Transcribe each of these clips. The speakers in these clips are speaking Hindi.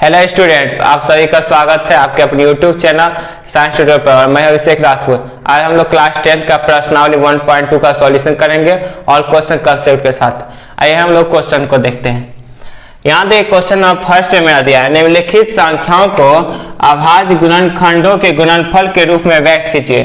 हेलो स्टूडेंट्स, आप सभी का स्वागत है आपके अपने यूट्यूब चैनल साइंस ट्यूटर पर। और मैं अभिषेक राजपूत। आज हम लोग क्लास 10 का प्रश्नावली 1.2 का सॉल्यूशन करेंगे और क्वेश्चन कंसेप्ट के साथ। आइए हम लोग क्वेश्चन को देखते हैं। यहाँ देखिए क्वेश्चन नंबर फर्स्ट में मेरा दिया है, निम्नलिखित संख्याओं को अभाज्य गुणनखंडों के गुणनफल के रूप में व्यक्त कीजिए।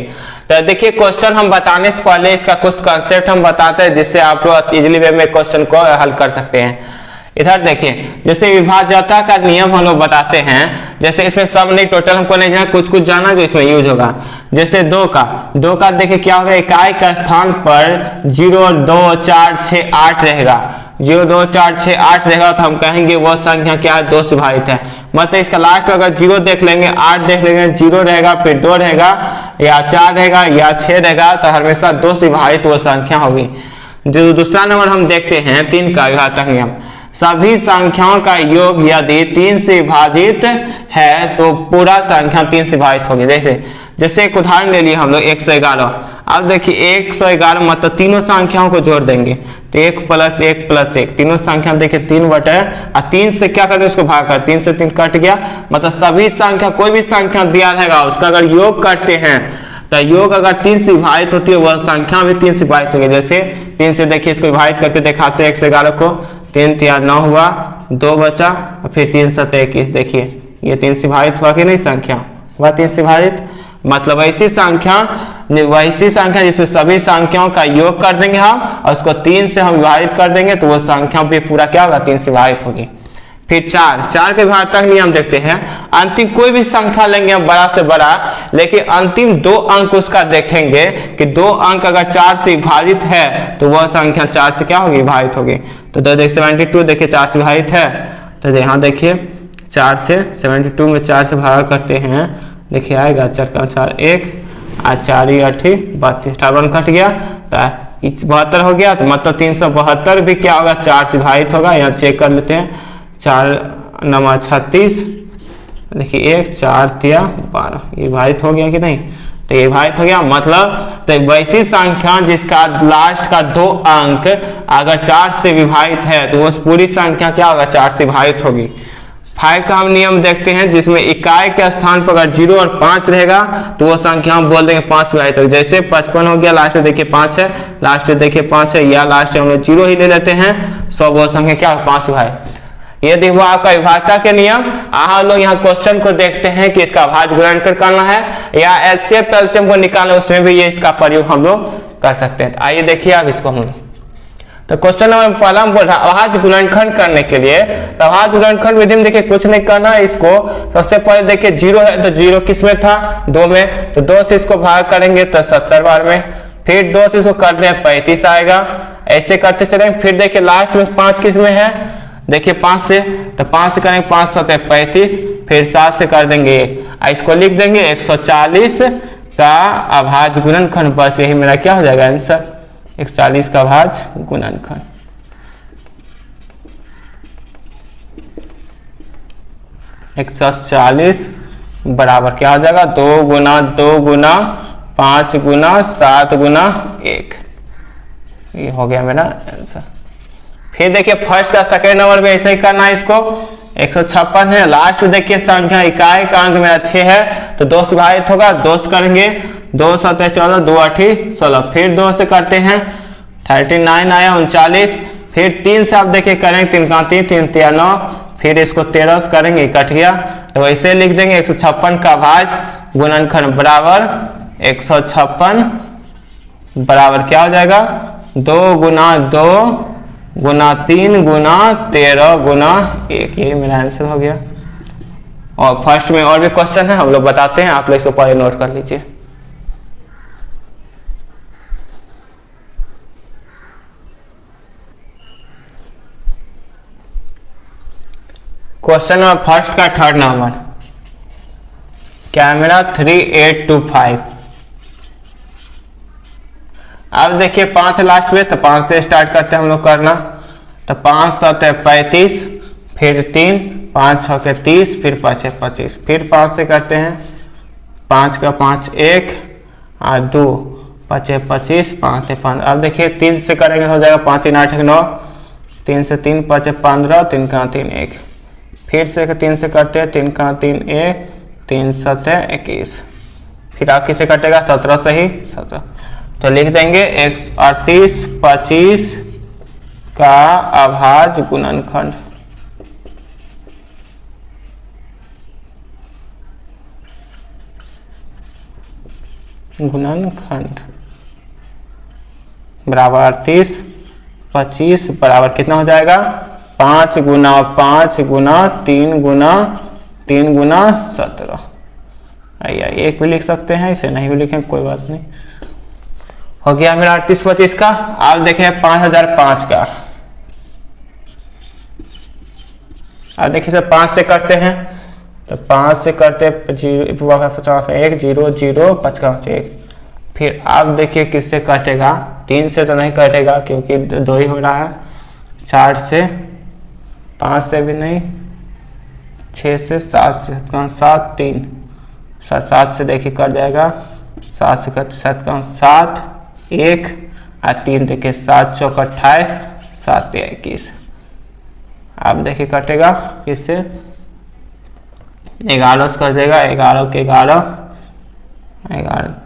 तो देखिए क्वेश्चन हम बताने से पहले इसका कुछ कंसेप्ट हम बताते हैं जिससे आप लोग इजिली वे में क्वेश्चन को हल कर सकते हैं। इधर देखिए, जैसे विभाज्यता का नियम हम लोग बताते हैं, जैसे इसमें सब नहीं, टोटल हमको नहीं जाना, कुछ कुछ जाना जो इसमें यूज होगा। जैसे दो का देखिए क्या होगा, इकाई का स्थान पर 0, 2, 4, 6, 8 रहेगा। 0, 2, 4, 6, 8 रहेगा तो हम कहेंगे वह संख्या क्या है, 2 से विभाजित है। मतलब इसका लास्ट में अगर 0 देख लेंगे, 8 देख लेंगे, 0 रहेगा, फिर 2 रहेगा, या 4 रहेगा, या 6 रहेगा, तो हमेशा 2 से विभाजित वो संख्या होगी। जो दूसरा नंबर हम देखते हैं 3 का विभाजक नियम, सभी संख्याओं का योग यदि 3 से विभाजित है तो पूरा संख्या 3 से विभाजित होगी। जैसे एक उदाहरण ले लिए हम लोग 111। अब देखिए 111 मतलब तीनों संख्याओं को जोड़ देंगे तो 1 + 1 + 1, तीनों संख्या देखिए 3 बटे, और 3 से क्या करते हैं उसको भाग कर, 3 से 3 कट गया। मतलब सभी संख्या, कोई भी संख्या दिया रहेगा उसका अगर योग करते हैं तो योग अगर 3 से विभाजित होती है वह संख्या भी 3 से विभाजित होगी। जैसे 3 से देखिए इसको विभाजित करके दिखाते हैं 111 को, 3 × 9 हुआ, 2 बचा, और फिर 3 × 7 = 21। देखिए ये 3 से विभाजित हुआ कि नहीं, संख्या हुआ 3 से विभाजित। मतलब ऐसी संख्या जिसमें सभी संख्याओं का योग कर देंगे हम और उसको 3 से हम विभाजित कर देंगे तो वो संख्या भी पूरा क्या होगा, 3 से विभाजित होगी। फिर 4 के विभाजक नियम देखते हैं। अंतिम कोई भी संख्या लेंगे हम बड़ा से बड़ा, लेकिन अंतिम 2 अंक उसका देखेंगे कि 2 अंक अगर 4 से विभाजित है तो वह संख्या 4 से क्या होगी, विभाजित होगी। तो 72 देखिए 4 से विभाजित है, तो यहाँ देखिए 4 से 72 में 4 से भाग करते हैं, देखिए आएगा 4 × 4 = 1, और 4 × 8 = 32, 58 कट गया तो 72 हो गया। तो मतलब 372 भी क्या होगा, 4 से विभाजित होगा। यहाँ चेक कर लेते हैं, 4 × 9 = 36, देखिए 1, 4 × 3 = 12, ये विभाजित हो गया कि नहीं, तो ये विभाजित हो गया। मतलब तो वैसी संख्या जिसका लास्ट का 2 अंक अगर 4 से विभाजित है तो वो पूरी संख्या क्या होगा, 4 से विभाजित होगी। 5 का हम नियम देखते हैं, जिसमें इकाई के स्थान पर अगर 0 और 5 रहेगा तो वो संख्या हम बोल देंगे 5 से विभाजित होगी। जैसे 55 हो गया, लास्ट में देखिए 5 है, लास्ट में देखिए 5 है, या लास्ट में हम लोग 0 ही ले लेते हैं, सो वो संख्या क्या 5 से विभाजित। ये देखो आपका विभाज्यता के नियम। हम लोग यहाँ क्वेश्चन को देखते हैं कि इसका भाज्य गुणनखंड करना है या एचसीएफ एलसीएम को निकालना, उसमें भी ये इसका प्रयोग हम लोग कर सकते हैं। तो आइए देखिए आप इसको हम लोग, तो क्वेश्चन नंबर पहला हम बोल रहा है अभाज्य गुणनखंड करने के लिए। तो अभाज्य गुणनखंड विधि में देखिए कुछ नहीं करना है इसको। सबसे पहले देखिए 0 है तो 0 किस में था, 2 में, तो 2 से इसको भाग करेंगे तो 70 बार में, फिर 2 से इसको करते हैं 35 आएगा, ऐसे करते चलेंगे। फिर देखिए लास्ट में 5 किस में है, देखिए 5 से, तो 5 से करेंगे 5 × 7 = 35, फिर 7 से कर देंगे 1, इसको लिख देंगे 140 का अभाज्य गुणनखंड। बस यही मेरा क्या हो जाएगा आंसर, 140 का अभाज्य गुणनखंड। (140) बराबर क्या हो जाएगा, 2 × 2 × 5 × 7 × 1। ये हो गया मेरा आंसर। फिर देखिए फर्स्ट का सेकेंड नंबर में ऐसे ही करना है इसको। 156 है, लास्ट में देखिए संख्या इकाई का अंक मेरा 6 है तो 2 से विभाजित होगा, 2 से करेंगे, 2 × 7 = 14, 2 × 8 = 16, फिर 2 से करते हैं 39 आया 39, फिर 3 से आप देखिए करेंगे 3 × 3 = 3, 3 × 9, फिर इसको 13 से करेंगे, कट गया। तो वैसे लिख देंगे 156 का अभाज्य गुणनखंड बराबर 156 बराबर क्या हो जाएगा, 2 × 2 × 3 × 13 × 1। यही मेरा आंसर हो गया। और फर्स्ट में और भी क्वेश्चन है, हम लोग बताते हैं, आप लोग इसको पहले नोट कर लीजिए। क्वेश्चन नंबर फर्स्ट का थर्ड नंबर क्या है मेरा, 3825। अब देखिए 5 लास्ट में, तो 5 से स्टार्ट करते हैं हम लोग करना। तो 5 × 7 = 35, फिर 3, 5 × 6 = 30, फिर 5 × 25, फिर 5 से करते हैं, 5 × 5 = 1, और 2, 5 × 25, 5 × 15। अब देखिए 3 से करेंगे हो जाएगा 5 × 3 = 8 × 9, 3 से 3 = 5 × 15, 3 × 3 = 1, फिर से 3 से करते हैं, 3 का 3 1, 3 7 21, फिर आप किसे कटेगा 17 से ही 17, तो लिख देंगे 138 25 का अभाज्य गुणनखंड। गुणनखंड बराबर 38 25 बराबर कितना हो जाएगा 5 गुना 5 गुना 3 गुना 3 गुना 17। आइए एक भी लिख सकते हैं, इसे नहीं भी लिखें कोई बात नहीं। हो गया मेरा 38 25 का। आप देखें 5005 का, आप देखिए सर 5 से करते हैं, तो 5 से करते 1 0 0 55 1। फिर आप देखिए किससे कटेगा, 3 से तो नहीं कटेगा क्योंकि 2 ही हो रहा है, 4 से 5 से भी नहीं, 6 से 7 से 7 3 7 से देखिए कट जाएगा, 7 से कट 7 1 और 3 देखिए 7 चौक 28 7 21। आप देखिए कटेगा किससे 11 से कर देगा, 11 के 11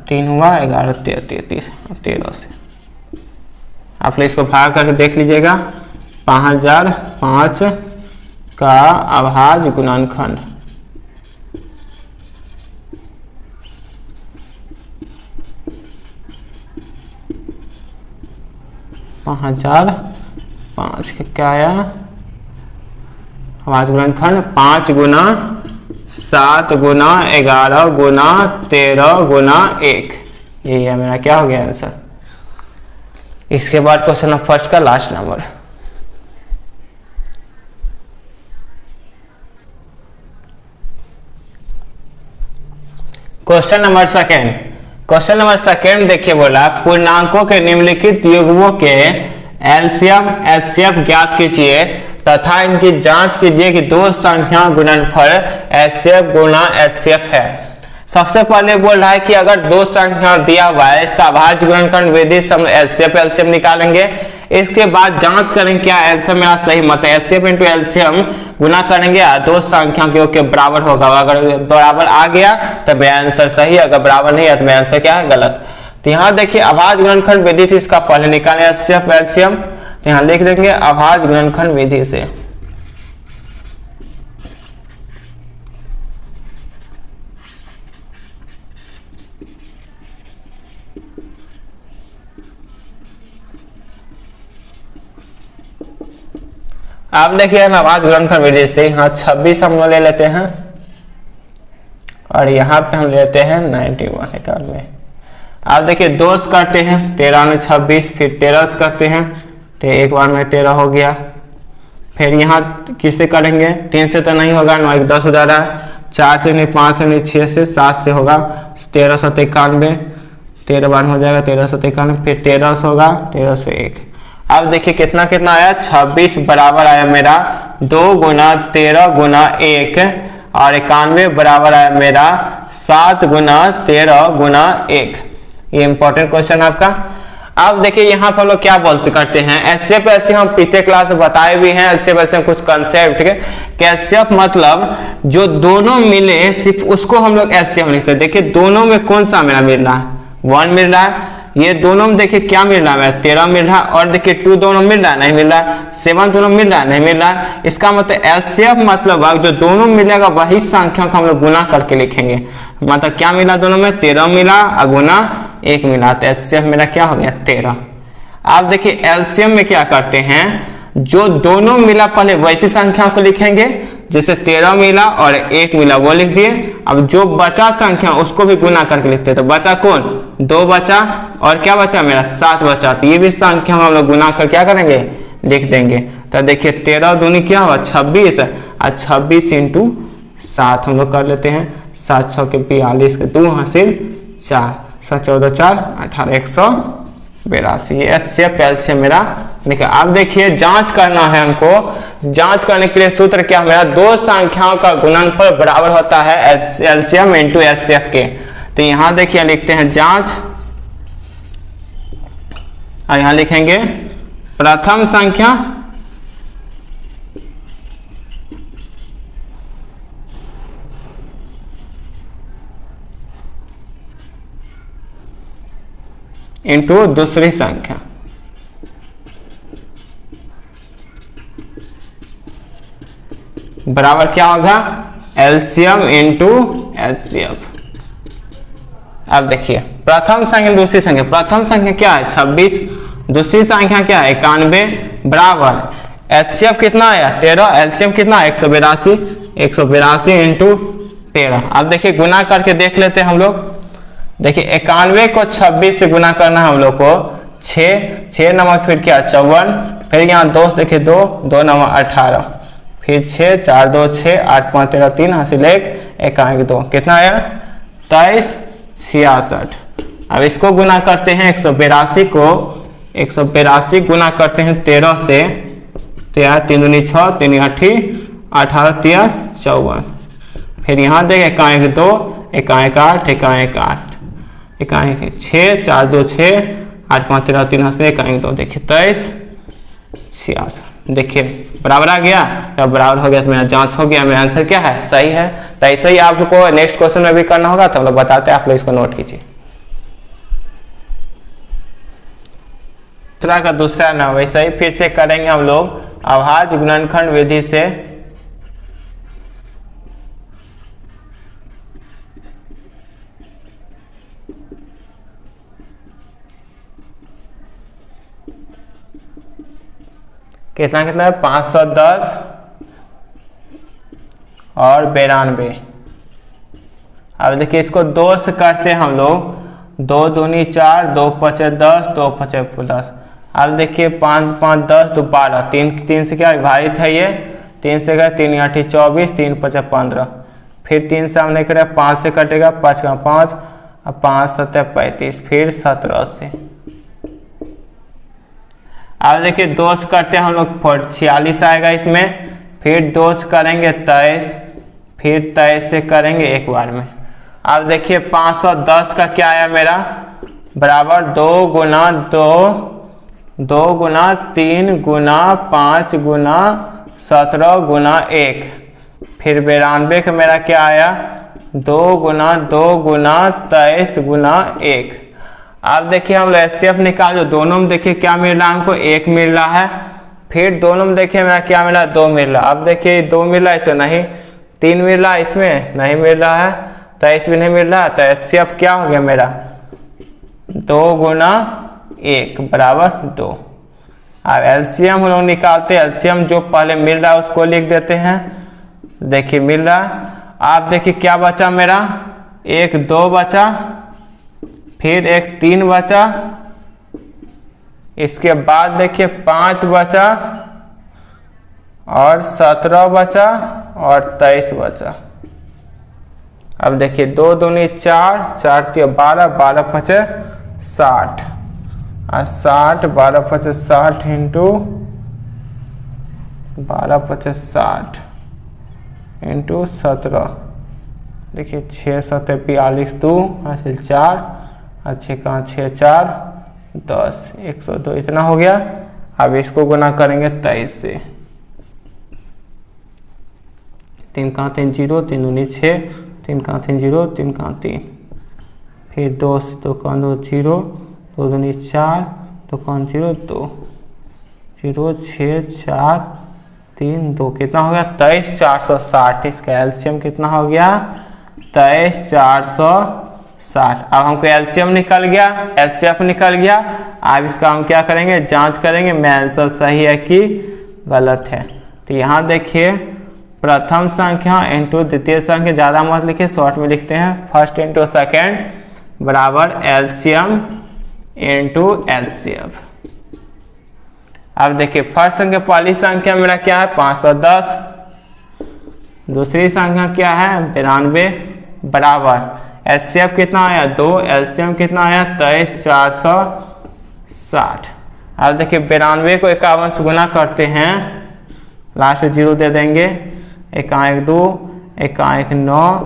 3 हुआ, 11 33 13 से। आप लोग इसको भाग करके देख लीजिएगा, 5005 का अभाज्य गुणनखंड। पाँच का क्या आया अभाज्य गुणनखंड 5 गुना 7 गुना 11 गुना 13 गुना 1। यही है मेरा क्या हो गया आंसर। इसके बाद क्वेश्चन नंबर फर्स्ट का last number, question number second. Question number second देखिए बोला पूर्णांकों के निम्नलिखित युग्मों के एलसीएम एचसीएफ ज्ञात कीजिए तथा इनकी जांच कीजिए कि दो संख्या गुणनफल एचसीएफ गुणा एचसीएफ है। सबसे पहले बोल रहा है कि अगर दो संख्या दिया हुआ है, इसका अभाज्य गुणनखंड विधि से हम एचसीएफ एलसीएम निकालेंगे। इसके बाद जांच करेंगे क्या आंसर मेरा सही मत है, एचसीएफ इंटू एलसीएम गुना करेंगे दो संख्या के योग के बराबर होगा। अगर बराबर आ गया तो मेरा आंसर सही, अगर बराबर नहीं है तो मेरा आंसर क्या है गलत। तो यहाँ देखिए अभाज्य गुणनखंड विधि से इसका पहले निकालें एचसीएफ एलसीएम, तो यहाँ लिख देंगे अभाज्य गुणनखंड विधि से। आप देखिए हम अभाज्य गुणनखंड विधि से यहाँ 26 हम ले लेते हैं और यहाँ पे हम लेते हैं 91 91। आप देखिए 2 से करते हैं 13 में 26, फिर 13 से करते हैं तो एक बार में 13 हो गया। फिर यहाँ किससे करेंगे, 3 से तो नहीं होगा, 9 1 10 हो जा रहा है, 4 से नहीं, 5 से नहीं, 6 से 7 से होगा, 13 7 91, 13 बार हो जाएगा 13 7 91, फिर 13 से होगा 13 से 1। अब देखिए कितना कितना आया 26 बराबर आया मेरा 2 गुना 13 गुना 1 और 91 बराबर आया मेरा 7 गुना 13 गुना 1। ये इंपॉर्टेंट क्वेश्चन है आपका। अब देखिए यहाँ पर हम लोग क्या बोलते करते हैं एचसीएफ एलसीएम, हम पिछले क्लास में बताए भी हैं एचसीएफ एलसीएम कुछ कंसेप्ट, ठीक है। कि एचसीएफ मतलब जो दोनों मिले सिर्फ उसको हम लोग एचसीएफ लिखते हैं। देखिए दोनों में कौन सा मेरा मिल रहा है 1 मिल रहा है, ये दोनों में देखिए क्या मिल रहा है 13 मिल रहा है, और देखिए 2 दोनों मिल रहा है नहीं मिल रहा है, 7 दोनों मिल रहा है नहीं मिल रहा है। इसका मतलब एलसीएफ मतलब जो दोनों मिलेगा वही संख्या को हम लोग गुना करके लिखेंगे। मतलब क्या मिला दोनों में 13 मिला और गुना 1 मिला, तो एलसीएफ मेरा क्या हो गया 13। आप देखिए एलसीएम में क्या करते हैं, जो दोनों मिला पहले वैसी संख्या को लिखेंगे, जैसे 13 मिला और 1 मिला वो लिख दिए। अब जो बचा संख्या उसको भी गुना करके लिखते हैं, तो बचा कौन 2 बचा और क्या बचा मेरा 7 बचा, तो ये भी संख्या हम लोग गुना कर क्या करेंगे लिख देंगे। तो देखिए 13 दूनी क्या हुआ 26 और 26 इंटू 7 हम लोग कर लेते हैं, 7 6 के 42 के 2 हासिल 4 7 14 4 18 182। ये एचसीएफ एलसीएम मेरा निकल। अब देखिए जांच करना है हमको, जांच करने के लिए सूत्र क्या मेरा दो संख्याओं का गुणनफल बराबर होता है एलसीएम इंटू एचसीएफ के। तो यहाँ देखिए लिखते हैं जांच और यहाँ लिखेंगे प्रथम संख्या इंटू दूसरी संख्या, बराबर क्या होगा, एलसीएम इंटू एलसीएफ। अब देखिए प्रथम संख्या दूसरी संख्या, प्रथम संख्या क्या है 26, दूसरी संख्या क्या है 91, बराबर एचसीएफ कितना आया 13, एलसीएम कितना 182, 182 इंटू 13। अब देखिए गुना करके देख लेते हैं हम लोग। देखिए 91 को 26 से गुना करना है हम लोग को, 6 नमक फिर क्या 54, फिर यहाँ 2 देखिए 2 नमक 18, फिर 6 4 2 6 8 5 13 3 हासिल 1 1 2 कितना आया 23 66। अब इसको गुना करते हैं 182 को, 182 गुना करते हैं 13 से, 13 3 दूनी 6 3 8 18 13 54, फिर यहाँ देखें 1 2 1 8 1 8 1 6 4 2 6 8 5 13 3 हासिल 1 2 देखिए 23 66। देखिए बराबर आ गया, जब बराबर हो गया तो मेरा जांच हो गया, मेरा आंसर क्या है सही है। तो ऐसे ही आपको नेक्स्ट क्वेश्चन में भी करना होगा, तो हम लोग बताते हैं, आप लोग इसको नोट कीजिए। दूसरा का दूसरा ना वैसे ही फिर से करेंगे हम लोग अभाज्य गुणनखंड विधि से। कितना कितना है 510 और 92। अब देखिए इसको 2 से करते हैं हम लोग, 2 दूनी 4 2 5 10 2 5 10। अब देखिए 5 5 10 2 12, 3 से क्या विभाजित है ये, 3 से क्या 3 8 24 3 5 15, फिर 3 से हमने करें 5 से कटेगा 5 का 5 और 5 7 35, फिर 17 से। अब देखिए 2 से करते हैं हम लोग 46 आएगा इसमें, फिर 2 से करेंगे 23, फिर 23 से करेंगे एक बार में। अब देखिए 510 का क्या आया मेरा, बराबर 2 गुना 2 2 गुना 3 गुना 5 गुना 17 गुना 1, फिर 92 का मेरा क्या आया 2 गुना 2 गुना 23 गुना 1। अब देखिए हम एचसीएफ निकाल, जो दोनों में देखिए क्या मिल रहा है हमको 1 मिल रहा है, फिर दोनों में देखिए मेरा क्या मिला 2 मिल रहा है। अब देखिए 2 मिल रहा है इसमें नहीं, 3 मिल रहा है इसमें नहीं मिल रहा है, 23 भी नहीं मिल रहा है, तो एचसीएफ क्या हो गया मेरा 2 गुना 1 बराबर 2। अब एलसीएम हम लोग निकालते हैं, एलसीएम जो पहले मिल रहा है उसको लिख देते हैं। देखिए मिल रहा है, आप देखिए क्या बचा मेरा 1 2 बचा, फिर 1 3 बचा, इसके बाद देखिए 5 बचा और 17 बचा और 23 बचा। अब देखिए 2 दूनी 4 4 3 12 12 5 60 और 60 12 5 60 इंटू 12 5 60 इंटू 17, देखिए 6 7 42 2 हासिल 4 अच्छे कहाँ 6 4 10 102 इतना हो गया। अब इसको गुना करेंगे 23 से, 3 कहाँ 3 0 3 दूनी 6 3 कहाँ 3 0 3 कहाँ 3, फिर 2 से 2 कहाँ 2 0 2 दूनी 4 2 कहाँ 0 2 0 6 4 3 2 कितना हो गया 23 460। इसका एलसीएम कितना हो गया 23 460। अब हमको एलसीएम निकल गया, एचसीएफ निकल गया। अब इसका हम क्या करेंगे जांच करेंगे मेरा आंसर सही है कि गलत है। तो यहाँ देखिए प्रथम संख्या इंटू द्वितीय संख्या, ज़्यादा मत लिखिए शॉर्ट में लिखते हैं, फर्स्ट इंटू सेकेंड बराबर एलसीएम इंटू एलसीएफ। अब देखिए फर्स्ट संख्या पहली संख्या मेरा क्या है 510, दूसरी संख्या क्या है 92 बराबर एचसीएफ कितना आया 2, एलसीएम कितना आया 23 460। अब देखिए 92 को 51 से गुना करते हैं, लास्ट 0 दे देंगे, 1 1 2 1 1 9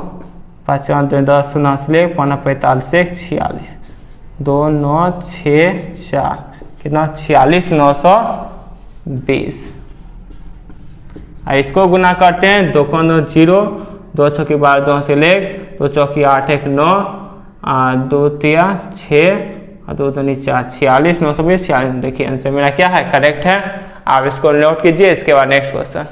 5 2 10 0 5 45 46 2 9 6 4 कितना 46 920। इसको गुना करते हैं 2 को 2 0 2 चौकी 12 2 से 1 2 चौकी 8 1 9 2 3 6 और 2 दूनी 4, 46, 920, 46। देखिए आंसर मेरा क्या है, करेक्ट है। आप इसको नोट कीजिए। इसके बाद नेक्स्ट क्वेश्चन,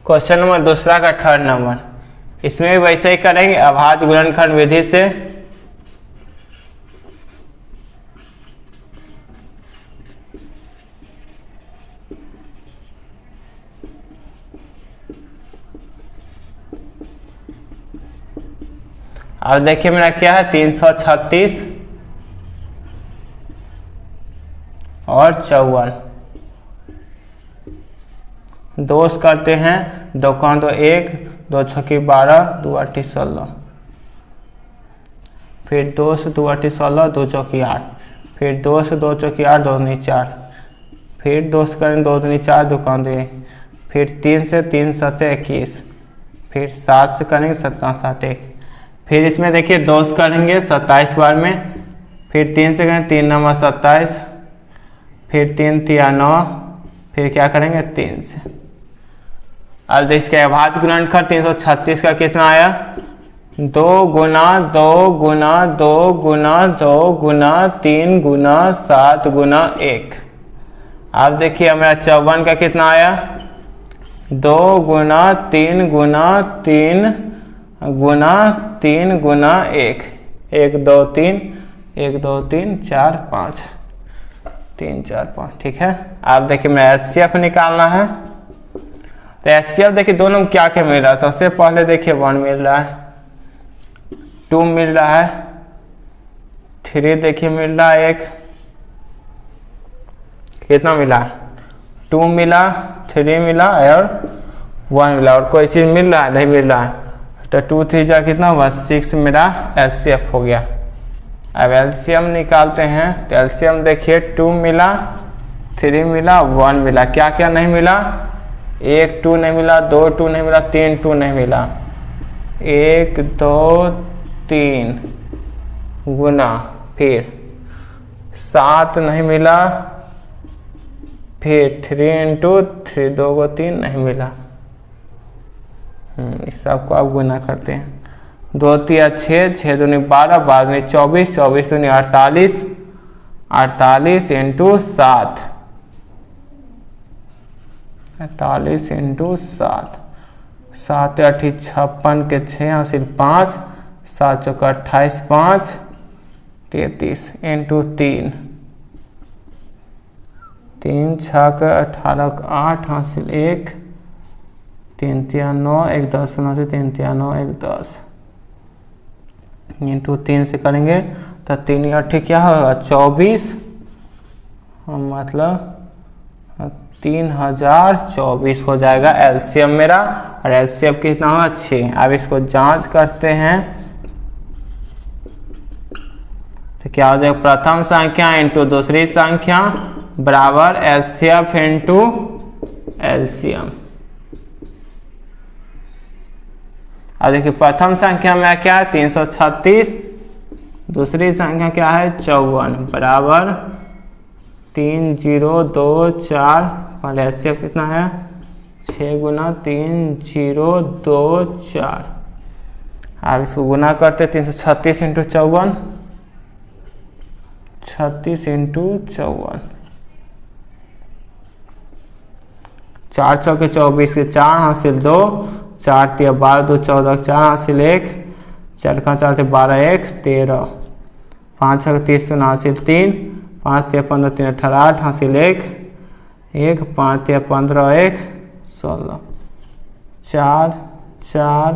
क्वेश्चन नंबर दूसरा का 3rd नंबर। इसमें भी वैसे ही करेंगे, अभाज्य गुणनखंड विधि से। अब देखिए मेरा क्या है, 336 और 54। दोष करते हैं, 2 का 2 1, 2 छक्की 12, 2 8 16, फिर 2 से 2 8 16, 2 चौकी 8, फिर 2 से 2 चौकी 8, 2 दूनी 4, फिर 2 से करें 2 दूनी 4, 2 का 2 1, फिर 3 से 3 7 21, फिर 7 से करेंगे 7 का 7 1, फिर इसमें देखिए दोष करेंगे 27 बार में, फिर 3 से करेंगे 3 नंबर 27, फिर 3 3 9, फिर क्या करेंगे 3 से। अब इसके अभाज्य गुणनखंड 336 का कितना आया, 2 गुना 2 गुना 2 गुना 2 गुना 3 गुना 7 गुना 1। अब देखिए हमारा 54 का कितना आया, 2 गुना 3 गुना 3 गुना 3 गुना 1, 1 2 3, 1 2 3 4 5, 3 4 5। ठीक है। अब देखिए मैं HCF निकालना है। तो HCF देखिए दोनों में क्या क्या मिल रहा है। सबसे पहले देखिए 1 मिल रहा है, 2 मिल रहा है, 3 देखिए मिल रहा है, 1 कितना मिला, 2 मिला, 3 मिला और 1 मिला, और कोई चीज मिल रहा है, नहीं मिल रहा है। तो 2 3 जा कितना हुआ, 6 मेरा HCF हो गया। अब LCM निकालते हैं। तो LCM देखिए 2 मिला, 3 मिला, 1 मिला, क्या क्या नहीं मिला, 1 2 नहीं मिला, 2 2 नहीं मिला, 3 2 नहीं मिला, 1 2 3 गुना, फिर 7 नहीं मिला, फिर 3 × 3 2 को 3 नहीं मिला। इस सबको आप गुना करते हैं, 2 3 6, 6 दूनी 12, 12 दूनी 24, 24 दूनी 48, 48 × 7, 48 × 7, 7 8 56 के 6 हासिल 5, 7 चौका 28, 5 33 × 3, 3 6 का 18 8 हासिल 1, 3 3 9, 1 10 9 से 3 3 9 1 10 × 3 से करेंगे तो 3 8 क्या होगा 24, मतलब 3024 हो जाएगा LCM मेरा। और LCM कितना होगा 6। अब इसको जांच करते हैं तो क्या हो जाएगा, प्रथम संख्या इंटू दूसरी संख्या बराबर LCF इंटू LCM। अब देखिए प्रथम संख्या में क्या है 336, दूसरी संख्या क्या है 54 बराबर 3024। पहले HCF कितना है 6 गुना 3024। अब इसको गुना करते 336 × 54, 36 × 54, 4 चौके 24 के 4 हासिल 2, 4 3 12 2 14, 4 हासिल 1, 4 का 4 थे 12 1 13, 5 6 30 हासिल 3, 5 3 15 3 18 8 हासिल 1 1, 5 3 15 1 16, 4 4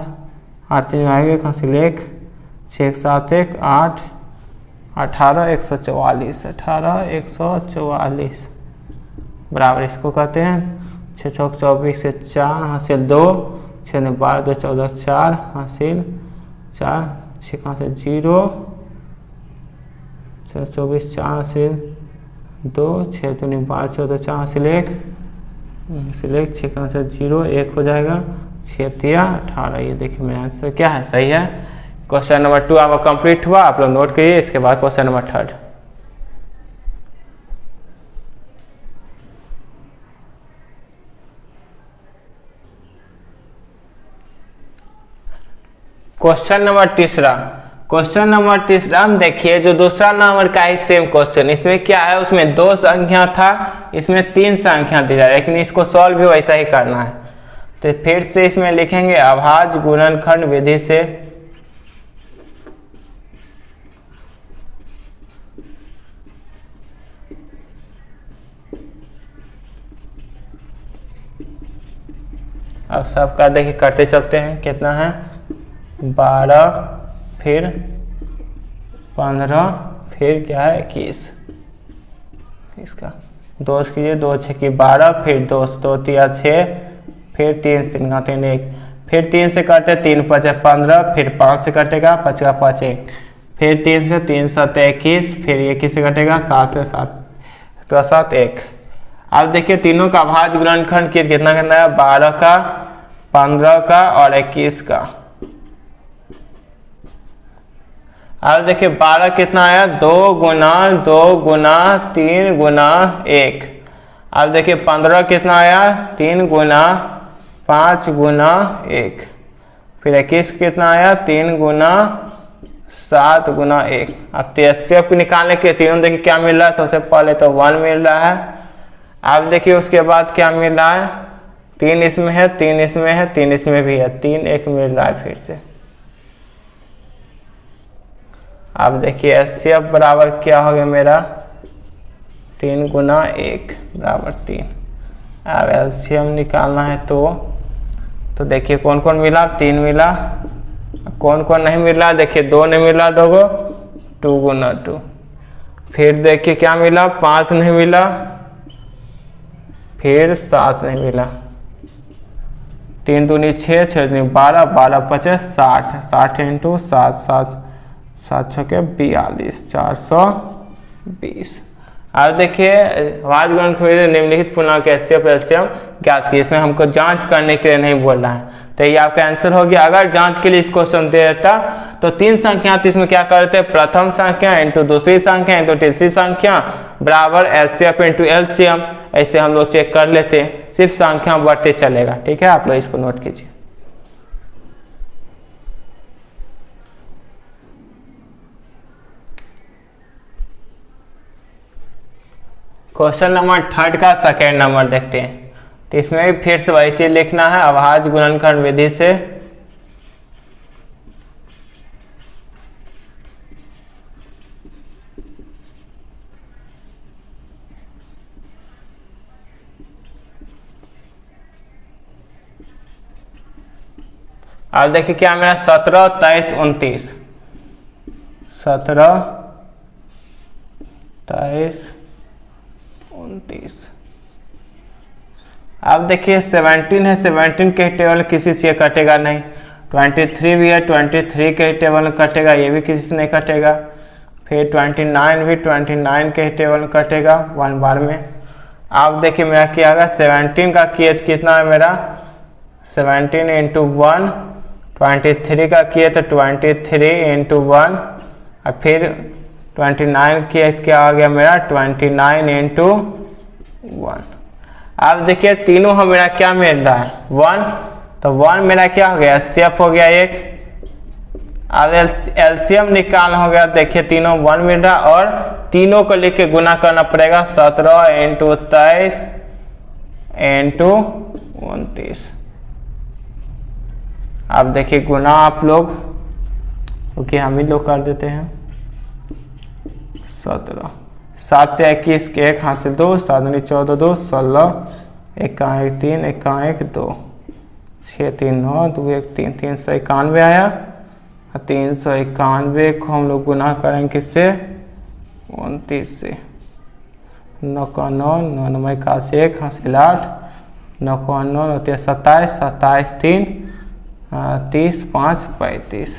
8 3 1 हासिल 1, 6 7 1 8 18 144, 18 144 बराबर इसको कहते हैं 6 चौक 24 से 4 हासिल 2, 6 ने 12 2 14 4 हासिल 4, 6 कहाँ से 0, 6 24 4 हासिल 2, 6 2 नहीं 12 14 4 हासिल 1 हासिल 1, 6 कहाँ से 0 1 हो जाएगा, 6 3 18। ये देखिए मेरा आंसर क्या है, सही है। क्वेश्चन नंबर 2 आपका कंप्लीट हुआ, आप लोग नोट करिए। इसके बाद क्वेश्चन नंबर 3। क्वेश्चन नंबर तीसरा, क्वेश्चन नंबर तीसरा हम देखिए जो दूसरा नंबर का ही सेम क्वेश्चन, इसमें क्या है, उसमें 2 संख्या था, इसमें 3 संख्या दी जाए, लेकिन इसको सॉल्व भी वैसा ही करना है। तो फिर से इसमें लिखेंगे अभाज्य गुणनखंड विधि से। अब सबका देखिए करते चलते हैं, कितना है 12, फिर 15, फिर क्या है 21, इसका 2 कीजिए, 2 6 की 12, फिर 2 2 3 6, फिर 3 से 3 1, फिर 3 से करते 3 5 15, फिर 5 से कटेगा 5 का 5 1, फिर 3 से 3 7 21, फिर 21 से कटेगा 7 से 7 तो 7 1। अब देखिए तीनों का अभाज्य गुणनखंड कितना करना है, 12 का, 15 का और 21 का। अब देखिए 12 कितना आया, 2 गुना 2 गुना 3 गुना 1। अब देखिए 15 कितना आया, 3 गुना 5 गुना 1। फिर 21 कितना आया, 3 गुना 7 गुना 1। अब HCF निकालने के तीनों देखिए क्या मिल रहा है, सबसे पहले तो 1 मिल रहा है। अब देखिए उसके बाद क्या मिल रहा है, 3 इसमें है, 3 इसमें है, 3 इसमें भी है, 3 1 मिल रहा है फिर से। अब देखिए HCF बराबर क्या हो गया मेरा, 3 गुना 1 बराबर 3। अब LCM निकालना है तो देखिए कौन कौन मिला, 3 मिला, कौन कौन नहीं मिल रहा, देखिए 2 नहीं मिला, 2 को 2 गुना 2। फिर देखिए क्या मिला, 5 नहीं मिला, फिर 7 नहीं मिला, 3 दूनी 6 6 दूनी 12 12 50 60 60 इंटू 7 7 7 6 के 42 420। अब देखिए अभाज्य गुणनखंड निम्नलिखित पूर्णांक के HCF LCM ज्ञात कीजिए। इसमें हमको जांच करने के लिए नहीं बोल रहा है, तो ये आपका आंसर हो गया। अगर जांच के लिए इस क्वेश्चन दे देता तो 3 संख्या तो इसमें क्या करते, प्रथम संख्या इंटू दूसरी संख्या इंटू तीसरी संख्या बराबर HCF इंटू LCM, ऐसे हम लोग चेक कर लेते हैं, सिर्फ संख्या बढ़ते चलेगा। ठीक है, आप लोग इसको नोट कीजिए। क्वेश्चन नंबर 3 का सेकेंड नंबर देखते हैं। तो इसमें भी फिर से वही चीज लिखना है, अभाज्य गुणनखंड विधि से। अब देखिए क्या मेरा 17 23 29, 17 23 29। अब देखिए 17 है, 17 के टेबल किसी से कटेगा नहीं, 23 भी है, 23 के टेबल में कटेगा, ये भी किसी से नहीं कटेगा। फिर 29 भी 29 के टेबल में कटेगा 1 बार में। अब देखिए मेरा क्या होगा, 17 का किए कितना है मेरा, 17 इंटू 1, 23 का किए तो 23 इंटू 1, और फिर 29 किए क्या आ गया मेरा, 29 इंटू 1। अब देखिए तीनों हम मेरा क्या मिल रहा है, 1, तो 1 मेरा क्या हो गया, HCF हो गया 1। अब LCM निकालना हो गया, देखिए तीनों 1 मिल रहा, और तीनों को लिख के गुना करना पड़ेगा, 17 इंटू 23 इंटू 29। अब देखिए गुना आप लोग, क्योंकि हम ही लोग कर देते हैं, 17 7 21 के 1 हासिल 2, 7 14 2 16, 1 1 3 1 1 2, 6 3 9 2 1 3, 391 आया। 391 को हम लोग गुना करेंगे किससे, 29 से, 9 का 9 9 9 81 1 हासिल 8, 9 का 9 9 27 27 3 30 5 35,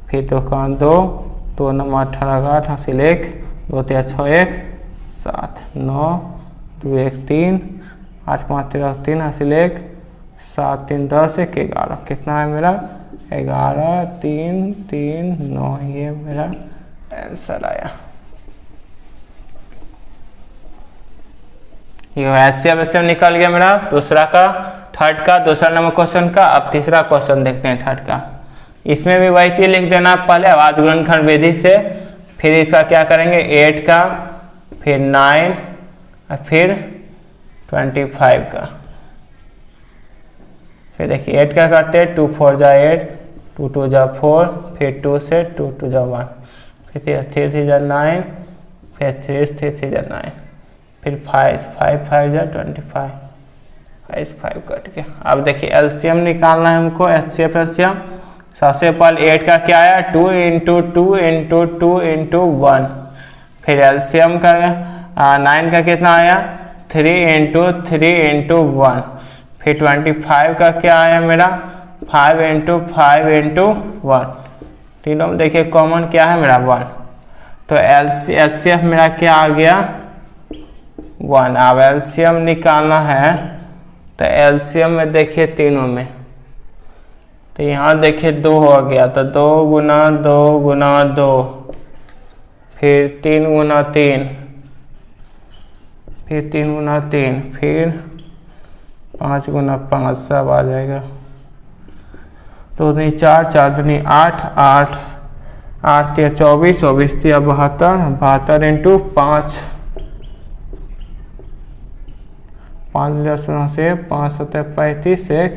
फिर 2 का 2 2 9 18 8 हासिल 1, 2 3 6 1 7 9 2 1 3 8 5 13 3 हासिल 1 7 3 10 1 11, कितना है मेरा 11 3 3 9, ये मेरा आंसर आया। ये HCF निकल गया मेरा दूसरा का, थर्ड का, दूसरा नंबर क्वेश्चन का। अब तीसरा क्वेश्चन देखते हैं थर्ड का। इसमें भी वही चीज लिख देना पहले अभाज्य गुणनखंड विधि से, फिर इसका क्या करेंगे 8 का, फिर 9 और फिर 25 का। फिर देखिए 8 का करते हैं 2 4 जा 8, 2 2 जा 4, फिर 2 से 2 2 जा 1, फिर 3 3 जा 9, फिर 3 3 3 जा 9, फिर 5 5 5 जा 25, 5 कट गया। अब देखिए एलसीएम निकालना है हमको, एलसीएम। सबसे पहले 8 का क्या आया 2 × 2 × 2 × 1, फिर एलसीएम का 9 का कितना आया 3 × 3 × 1, फिर 25 का क्या आया मेरा 5 × 5 × 1, तीनों में देखिए कॉमन क्या है मेरा 1, तो एलसीएम मेरा क्या आ गया 1। अब एलसीएम निकालना है तो एलसीएम में देखिए तीनों में, तो यहाँ देखिए 2 हो गया, तो 2 × 2 × 2, फिर 3 × 3, फिर 3 × 3, फिर 5 × 5 सब आ जाएगा। 2 दूनी 4, 4 दूनी 8, 8 8 3 24, 24 3 72, 72 × 5, 5 से 5 7 35, 1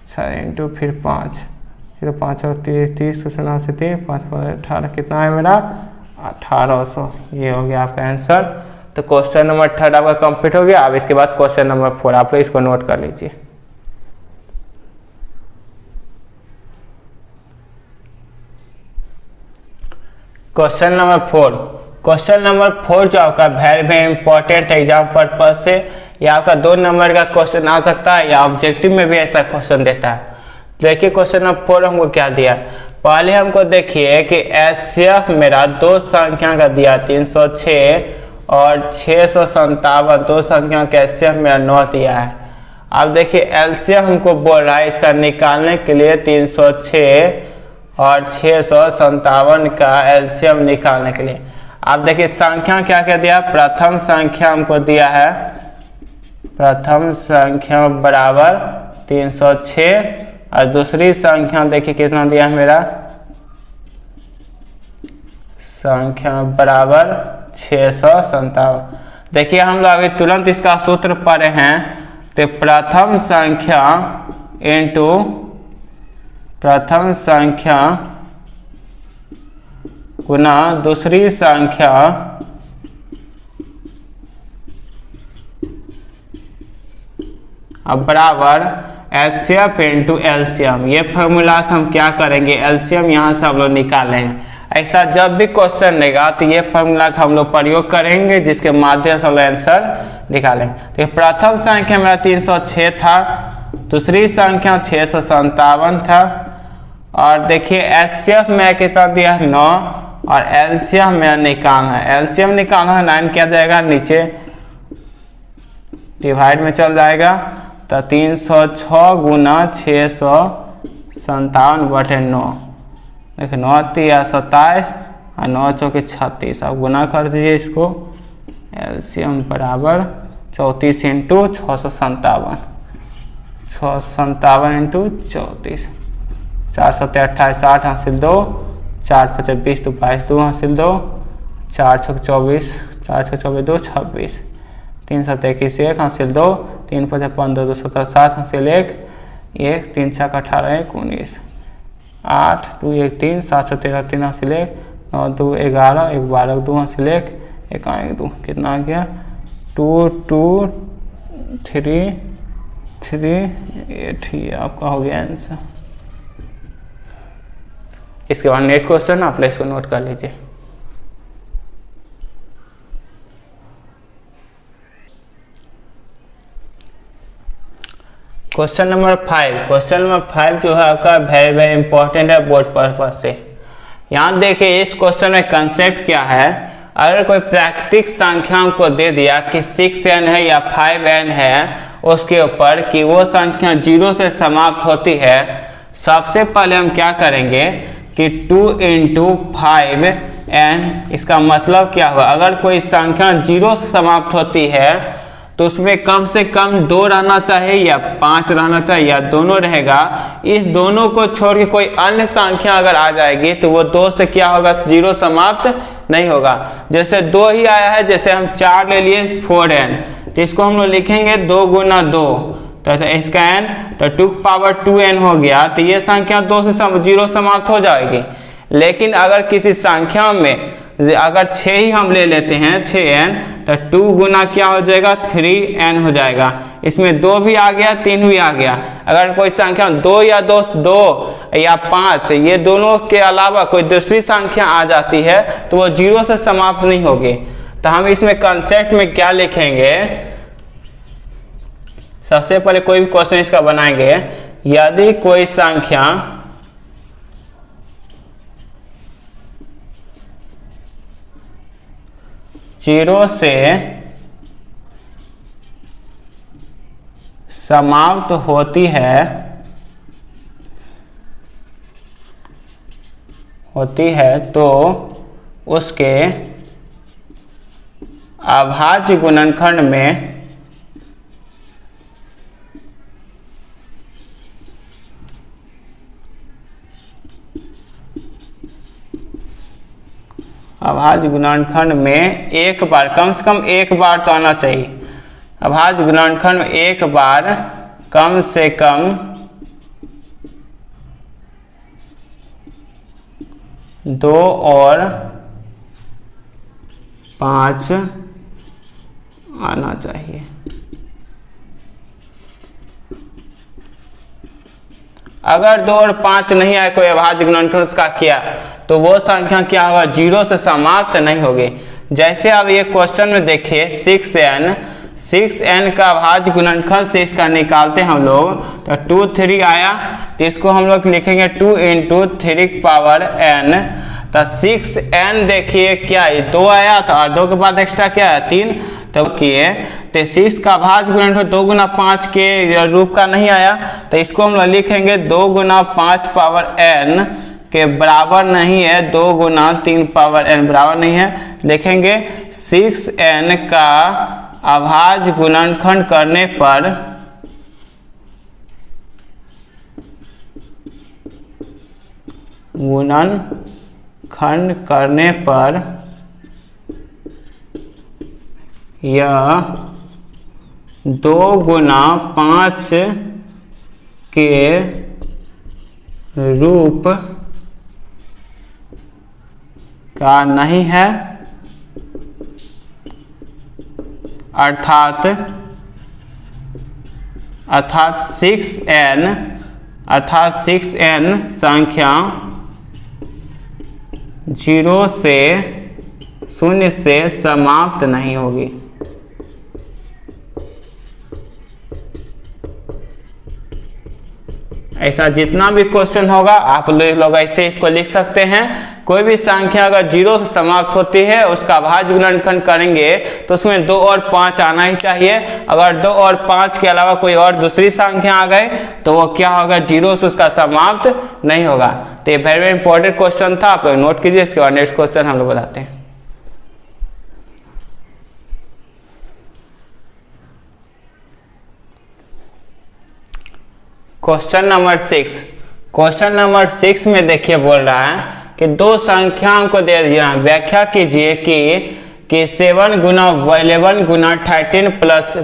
6 × फिर 5, फिर 5 और 30 से 3 5 18, कितना है मेरा 1800। ये हो गया आपका आंसर। तो क्वेश्चन नंबर 3 आपका कंप्लीट हो गया। अब इसके बाद क्वेश्चन नंबर 4 आप लोग इसको नोट कर लीजिए। क्वेश्चन नंबर 4 जो आपका वेरी इंपॉर्टेंट एग्जाम पर्पज से, या आपका 2 नंबर का क्वेश्चन आ सकता है या ऑब्जेक्टिव में भी ऐसा क्वेश्चन देता है। देखिए क्वेश्चन नंबर 4 हमको क्या दिया। पहले हमको देखिए कि एचसीएफ मेरा 2 संख्या का दिया 306 और 657, 2 संख्या का एचसीएफ मेरा 9 दिया है। अब देखिए एलसीएम हमको बोल रहा है इसका निकालने के लिए 306 और 657 का एलसीएम निकालने के लिए। अब देखिए संख्या क्या क्या दिया, प्रथम संख्या हमको दिया है, प्रथम संख्या बराबर 306 और दूसरी संख्या देखिए कितना दिया है मेरा, संख्या बराबर 657। देखिए हम लोग अभी तुरंत इसका सूत्र पढ़े हैं, तो प्रथम संख्या इंटू प्रथम संख्या गुना दूसरी संख्या अब बराबर एचसीएफ इंटू एलसीएम। ये फॉर्मूला से हम क्या करेंगे, एलसीएम यहाँ से हम लोग निकालेंगे। ऐसा जब भी क्वेश्चन लेगा तो ये फॉर्मूला का हम लोग प्रयोग करेंगे, जिसके माध्यम से हम लोग आंसर निकालेंगे। तो प्रथम संख्या मेरा 306 था, दूसरी संख्या 657 था, और देखिए एचसीएफ में कितना दिया है 9, और एलसीएम मेरा निकालना है। एलसीएम निकालना है 9 क्या जाएगा नीचे डिवाइड में चल जाएगा, तो 306 गुना 657 बटे 9, देखिए 9 3 27 और 9 चौके 36। अब गुना कर दीजिए इसको, एलसीएम बराबर 34 इंटू 657, 657 इंटू 34, 4 7 28 8 हासिल 2, 4 5 20 तो 22 2 हासिल 2, 4 6 24, 4 6 24 2 26, 3 7 21 1 हासिल 2, 3 5 15 2 17 7 हासिल 1 1, 3 6 18 1 19, 8 2 1 3 7 13 3 हासिल 1, 9 2 11 1 12 2 हासिल 1 1 1 2, कितना आ गया 2 2 3 3 8। ये आपका हो गया आंसर। इसके बाद नेक्स्ट क्वेश्चन आप इसको नोट कर लीजिए। क्वेश्चन नंबर 5 जो है आपका वेरी इंपॉर्टेंट है बोर्ड पर्पज से। यहाँ देखिए इस क्वेश्चन में कंसेप्ट क्या है, अगर कोई प्राकृतिक संख्या को दे दिया कि 6n है या 5n है, उसके ऊपर कि वो संख्या 0 से समाप्त होती है, सबसे पहले हम क्या करेंगे कि 2 × 5n, इसका मतलब क्या हुआ, अगर कोई संख्या 0 से समाप्त होती है तो उसमें कम से कम 2 रहना चाहिए या 5 रहना चाहिए या दोनों रहेगा। इस दोनों को छोड़ के कोई अन्य संख्या अगर आ जाएगी तो वो 2 से क्या होगा, 0 समाप्त नहीं होगा। जैसे 2 ही आया है, जैसे हम 4 ले लिए 4n, तो इसको हम लोग लिखेंगे 2 गुना 2, तो इसका n तो 2 की पावर 2n हो गया। तो ये संख्या 2 से 0 समाप्त हो जाएगी। लेकिन अगर किसी संख्या में अगर 6 ही हम ले लेते हैं 6n, तो 2 गुना क्या हो जाएगा, 3n हो जाएगा। इसमें 2 भी आ गया 3 भी आ गया। अगर कोई संख्या 2 या 2 या 5 ये दोनों के अलावा कोई दूसरी संख्या आ जाती है तो वो 0 से समाप्त नहीं होगी। तो हम इसमें कंसेप्ट में क्या लिखेंगे, सबसे पहले कोई भी क्वेश्चन इसका बनाएंगे। यदि कोई संख्या जीरो से समाप्त होती है तो उसके अभाज्य गुणनखंड में अभाज्य गुणनखंड में एक बार, कम से कम एक बार तो आना चाहिए। अभाज्य गुणनखंड में एक बार कम से कम 2 और 5 आना चाहिए। अगर 2 और 5 नहीं आए कोई अभाज्य गुणनखंड, उसका क्या, तो वो संख्या क्या होगा, 0 से समाप्त नहीं होगी। जैसे अब ये क्वेश्चन में देखिए 6n का अभाज्य गुणनखंड 6 का निकालते हैं हम लोग, तो 2 3 आया, तो इसको हम लोग लिखेंगे 2 × 3 की पावर n। तो 6n देखिए क्या है, 2 आया, तो और 2 के बाद एक्स्ट्रा क्या है 3, तो किए तो 6 का अभाज्य गुणनखंड 2 गुना 5 के रूप का नहीं आया, तो इसको हम लोग लिखेंगे 2 गुना 5 पावर n के बराबर नहीं है, 2 गुना 3 पावर n बराबर नहीं है। लिखेंगे 6n का अभाज्य गुणनखंड करने पर यह 2 गुना 5 के रूप का नहीं है, अर्थात 6n संख्या 0 से समाप्त नहीं होगी। ऐसा जितना भी क्वेश्चन होगा आप लोग ऐसे इसको लिख सकते हैं। कोई भी संख्या अगर 0 से समाप्त होती है उसका अभाज्य गुणनखंड करेंगे तो उसमें 2 और 5 आना ही चाहिए। अगर 2 और 5 के अलावा कोई और दूसरी संख्या आ गए तो वो क्या होगा, 0 से उसका समाप्त नहीं होगा। तो ये वेरी वेरी इंपॉर्टेंट क्वेश्चन था, आप लोग नोट कीजिए। इसके बाद नेक्स्ट क्वेश्चन हम लोग बताते हैं। क्वेश्चन नंबर 6 में देखिए बोल रहा है कि दो संख्याओं को दे दिया, व्याख्या कीजिए कि 7 गुना 11 गुना 13 प्लस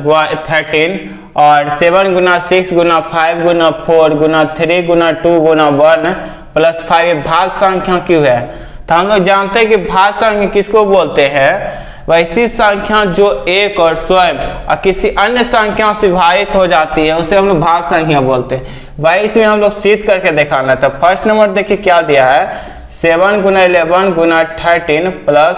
13 और 7 गुना 6 गुना 5 गुना 4 गुना 3 गुना 2 गुना 1 प्लस 5 भाज्य संख्या क्यों है। तो हम लोग जानते हैं कि भाज्य संख्या किसको बोलते हैं, वैसी संख्या जो एक और स्वयं और किसी अन्य संख्या से विभाजित हो जाती है उसे हम लोग भाज्य संख्या बोलते हैं। वही इसमें हम लोग सिद्ध करके दिखाना। तो फर्स्ट नंबर देखिए क्या दिया है, 7 गुना 11 गुना 13 प्लस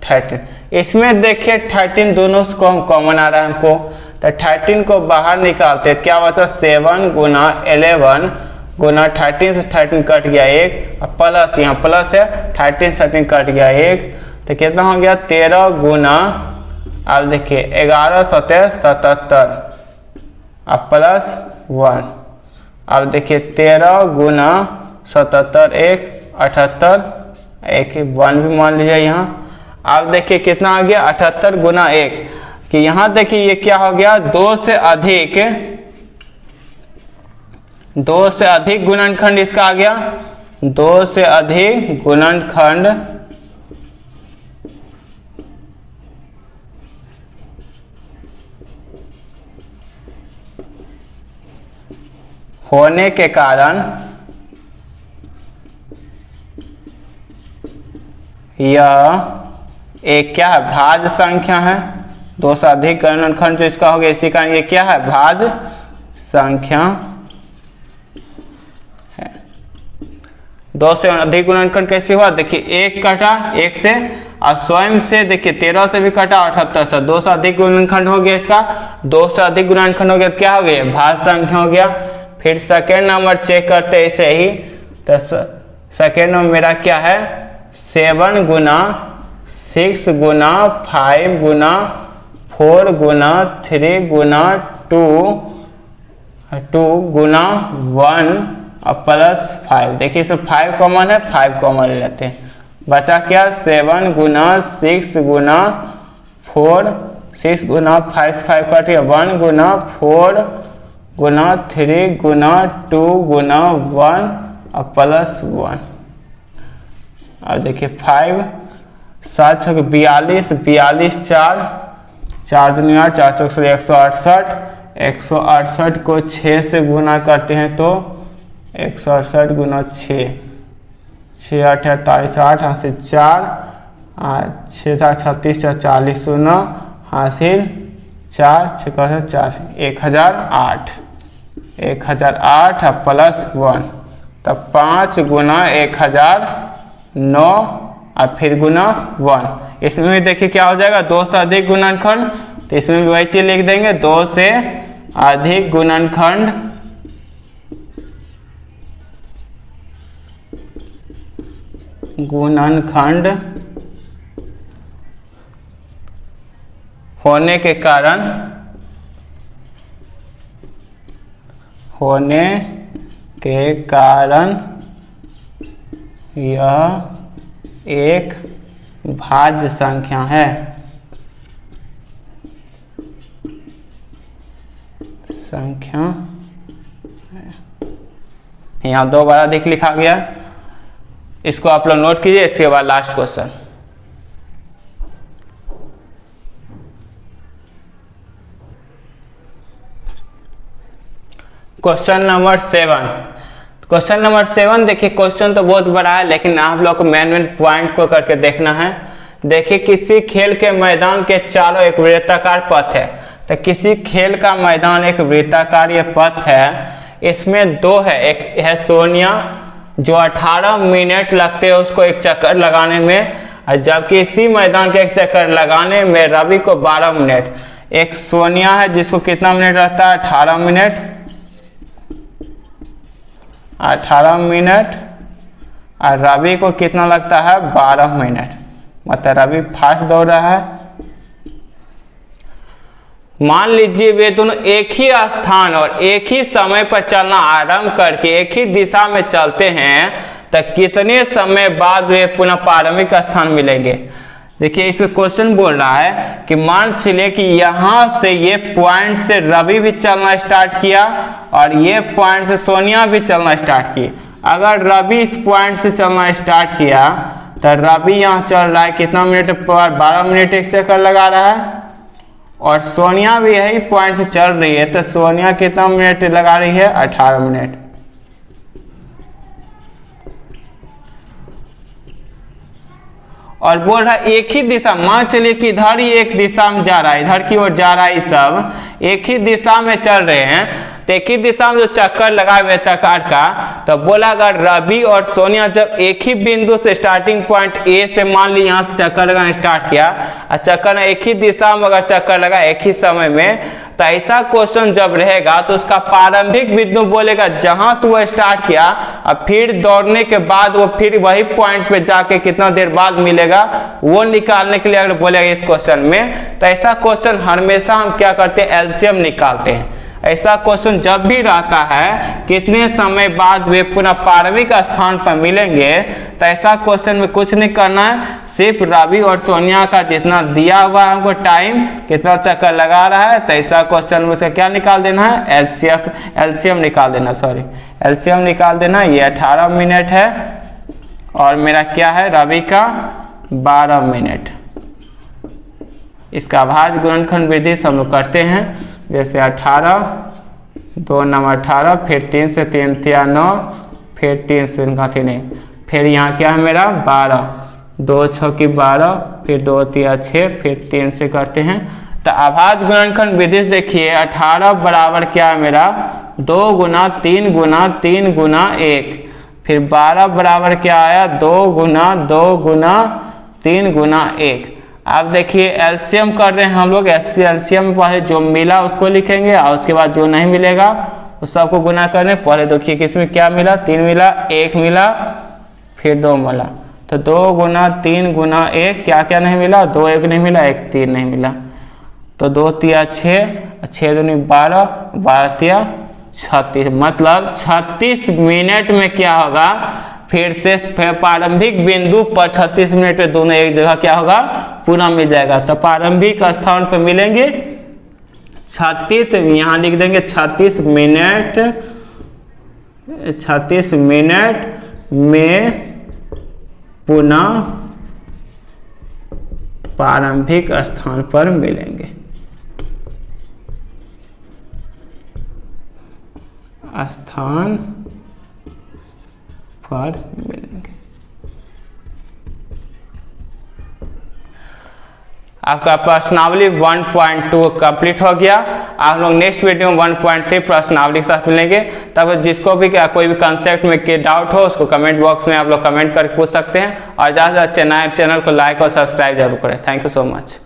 13। इसमें देखिए 13 दोनों को हम कॉमन आ रहा है हमको, तो 13 को बाहर निकालते क्या बचा, 7 गुना 11 गुना 13 से 13 कट गया 1 और प्लस यहाँ प्लस है 13 13 कट गया 1, तो कितना हो गया 13 गुना, अब देखिए 11 7 77 अब प्लस 1। अब देखिए 13 गुना 77 1 78 1 1 भी मान लीजिए यहाँ। अब देखिए कितना आ गया 78 गुना 1, कि यहाँ देखिए ये क्या हो गया, दो से अधिक गुणनखंड इसका आ गया, दो से अधिक गुणनखंड होने के कारण यह एक क्या है, भाज्य संख्या है। दो से अधिक गुणनखंड जो इसका हो गया, इसी कारण ये क्या है, भाज्य संख्या है। दो से अधिक गुणनखंड कैसे हुआ, देखिए एक कटा एक से और स्वयं से देखिए 13 से भी कटा 78 से, दो से अधिक गुणनखंड हो गया इसका, दो से अधिक गुणनखंड हो गया तो क्या हो गया, भाज्य संख्या हो गया। फिर सेकेंड नंबर चेक करते ऐसे ही, तो सेकेंड नंबर मेरा क्या है, 7 गुना 6 गुना 5 गुना 4 गुना 3 गुना 2 गुना 1 और प्लस 5। देखिए इसमें 5 कॉमन है, 5 कॉमन ले लेते हैं, बचा क्या 7 गुना 6 गुना 4, 6 गुना 5 कट गया, 1 गुना 4 गुना 3 गुना 2 गुना 1 और प्लस 1। अब देखिए 5 7 6 42, 42 4 दूनी 8, 4 चौक 168, 168 को 6 से गुना करते हैं तो 168 गुना 6, 6 8 48, 8 हासिल 4, 6 36 40 शून्य हासिल 4 6 4, 1008, 1008 प्लस 1, तब 5 गुना 1009 और फिर गुना 1। इसमें भी देखिए क्या हो जाएगा, दो से अधिक गुणनखंड, तो इसमें भी वही चीज लिख देंगे, दो से अधिक गुणनखंड होने के कारण यह एक भाज्य संख्या है। यहाँ 2 बार अधिक लिखा गया, इसको आप लोग नोट कीजिए। इसके बाद last question, question number 7। Question number 7 देखिए, क्वेश्चन तो बहुत बड़ा है लेकिन आप लोग को मेन पॉइंट को करके देखना है। देखिए किसी खेल के मैदान के चारों एक वृत्ताकार पथ है, तो किसी खेल का मैदान एक वृत्ताकार ये पथ है, इसमें 2 है, एक है सोनिया जो 18 मिनट लगते हैं उसको एक चक्कर लगाने में, और जबकि इसी मैदान के एक चक्कर लगाने में रवि को 12 मिनट। एक सोनिया है जिसको कितना मिनट लगता है, 18 मिनट, 18 मिनट, और रवि को कितना लगता है, 12 मिनट। मतलब रवि फास्ट दौड़ रहा है। मान लीजिए वे दोनों एक ही स्थान और एक ही समय पर चलना आरंभ करके एक ही दिशा में चलते हैं, तो कितने समय बाद वे पुनः प्रारंभिक स्थान मिलेंगे। देखिए इसमें क्वेश्चन बोल रहा है कि मान चलिए कि यहाँ से ये पॉइंट से रवि भी चलना स्टार्ट किया और ये पॉइंट से सोनिया भी चलना स्टार्ट की। अगर रवि इस पॉइंट से चलना स्टार्ट किया तो रवि यहाँ चल रहा है कितना मिनट पर, 12 मिनट एक चक्कर लगा रहा है, और सोनिया भी यही पॉइंट से चल रही है, तो सोनिया कितना मिनट लगा रही है, 18 मिनट। और बोल रहा है एक ही दिशा, मान चलिए कि इधर ही एक दिशा में जा रहा है, इधर की ओर जा रहा है, सब एक ही दिशा में चल रहे हैं, तो एक ही दिशा में जो चक्कर लगा वृत्ताकार का, तो बोला अगर रवि और सोनिया जब एक ही बिंदु से स्टार्टिंग पॉइंट ए से मान ली यहाँ से चक्कर लगाना स्टार्ट किया, और चक्कर एक ही दिशा में अगर चक्कर लगा एक ही समय में, तो ऐसा क्वेश्चन जब रहेगा तो उसका प्रारंभिक बिंदु बोलेगा जहां से वो स्टार्ट किया, और फिर दौड़ने के बाद वो फिर वही पॉइंट पे जाके कितना देर बाद मिलेगा वो निकालने के लिए अगर बोलेगा इस क्वेश्चन में, तो ऐसा क्वेश्चन हमेशा हम क्या करते हैं, एलसीएम निकालते हैं। ऐसा क्वेश्चन जब भी रहता है कितने समय बाद वे पुनः प्रारंभिक स्थान पर मिलेंगे, तो ऐसा क्वेश्चन में कुछ नहीं करना है, सिर्फ रवि और सोनिया का जितना दिया हुआ है हमको टाइम, कितना चक्कर लगा रहा है, तो ऐसा क्वेश्चन में उसका क्या निकाल देना है, एलसीएम निकाल देना, सॉरी एलसीएम निकाल देना। ये 18 मिनट है और मेरा क्या है, रवि का 12 मिनट। इसका भाज्य गुणनखंड विधि से हम लोग करते हैं, जैसे 18, 2 9 18, फिर 3 से 3 तिया 9, फिर 3 से 3, फिर यहाँ क्या है मेरा 12, 2 6 की 12, फिर 2 तिया 6, फिर 3 से करते हैं। तो अभाज्य गुणनखंड विधि से देखिए 18 बराबर क्या है मेरा 2 गुना 3 गुना 3 गुना 1, फिर 12 बराबर क्या आया 2 गुना 2 गुना 3 गुना 1। अब देखिए एलसीएम कर रहे हैं हम लोग, एलसीएम में पहले जो मिला उसको लिखेंगे और उसके बाद जो नहीं मिलेगा उस सबको गुना करने। पहले देखिए किसमें क्या मिला, 3 मिला, 1 मिला, फिर 2 मिला, तो 2 गुना 3 गुना 1 क्या क्या नहीं मिला, 2 1 नहीं मिला, 1 3 नहीं मिला, तो 2 तिया 6, 6 दूनी 12, 12 तिया 36, मतलब 36 मिनट में क्या होगा, फिर से प्रारंभिक बिंदु पर 36 मिनट में दोनों एक जगह क्या होगा, पूरा मिल जाएगा। तो प्रारंभिक स्थान पर मिलेंगे 36, तो यहाँ लिख देंगे 36 मिनट, 36 मिनट में पुनः प्रारंभिक स्थान पर मिलेंगे, स्थान पर मिलेंगे। आपका प्रश्नावली 1.2 कंप्लीट हो गया। आप लोग नेक्स्ट वीडियो में 1.3 प्रश्नावली के साथ मिलेंगे। तब जिसको भी कोई भी कंसेप्ट में के डाउट हो उसको कमेंट बॉक्स में आप लोग कमेंट करके पूछ सकते हैं, और ज़्यादा से ज़्यादा चैनल को लाइक और सब्सक्राइब जरूर करें। Thank you so much.